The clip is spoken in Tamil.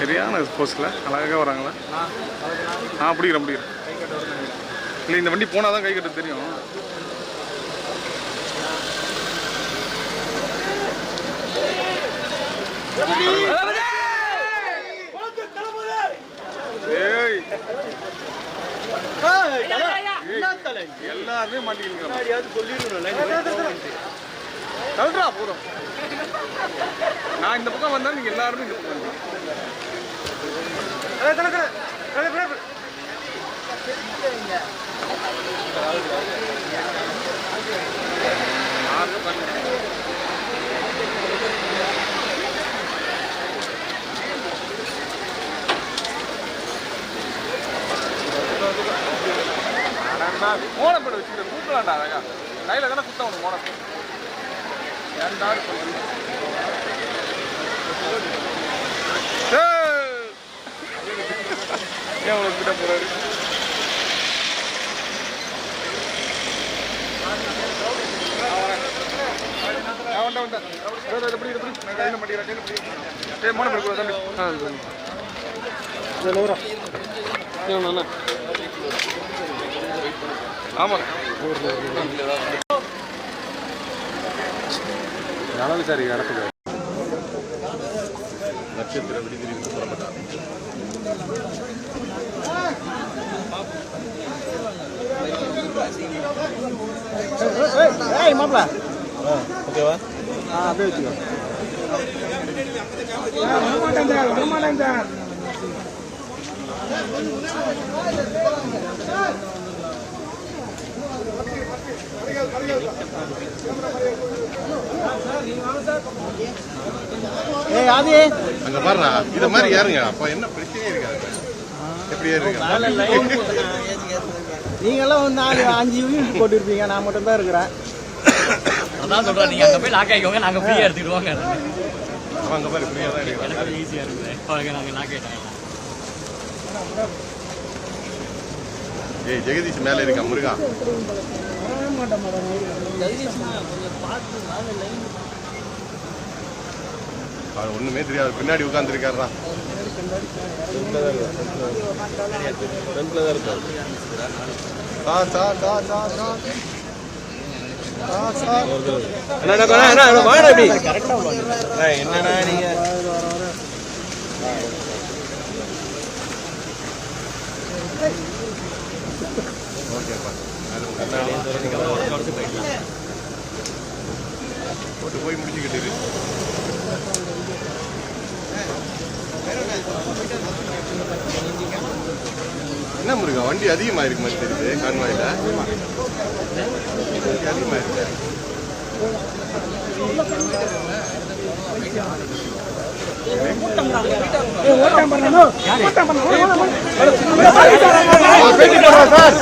சரியான போஸ்டில் அழகாக வராங்களா? பிடிக்கிறேன் இல்லை, இந்த வண்டி போனால் தான் கை கட்ட தெரியும். எல்லாருமே மாட்டிக்கிறா போதும். நான் இந்த பக்கம் வந்தா நீங்க எல்லாருமே இந்த பக்கம் மோனப்பட வச்சுக்கிட்டு கூட்டலாண்டா அழகா கையில தானே குத்த ஒன்று மோனப்பட ஏன்டாரு சொல்லுங்க. ஏன் உனக்கு கிட்ட போறாரு? ஆமாம் சார் நடக்குது. நட்சத்திர விடுதிக்கு புறப்பட்டார். மாப்பிள ஓகேவா? அப்படியே வச்சுக்கோ. அங்க பாருடா, இத மாதிரி ஏறுங்க. அப்ப என்ன பிரச்சனை இருக்காது. எப்படி ஏறுங்க? நீங்க எல்லாம் வந்து 5 யூனிட் போட்டுருப்பீங்க, நான் மட்டும் தான் இருக்கிறேன். அதான் சொல்றேன், நீங்க அங்க போய் லாக் ஆயிக்கோங்க, நாங்க ஃப்ரீயா எடுத்துடுவோங்க. அங்க பாரு, ஃப்ரீயா தான் இருக்கு. எனக்கு ஈஸியா இருக்கு. அவங்க நாங்க லாக் ஆயிட்டாங்க. ஏய் ஜெகதீஷ் மேல இருக்க முருகா. அவர் ஒண்ணுமே தெரியாது, பின்னாடி உட்கார்ந்து இருக்காருடா. என்னன்னா நீங்க போட்டு போய் முடிச்சுக்கிட்டு என்ன முருகா, வண்டி அதிகமாக இருக்கு மாதிரி தெரியுது. கான்வாயில் அதிகமாக இருக்கு. சார்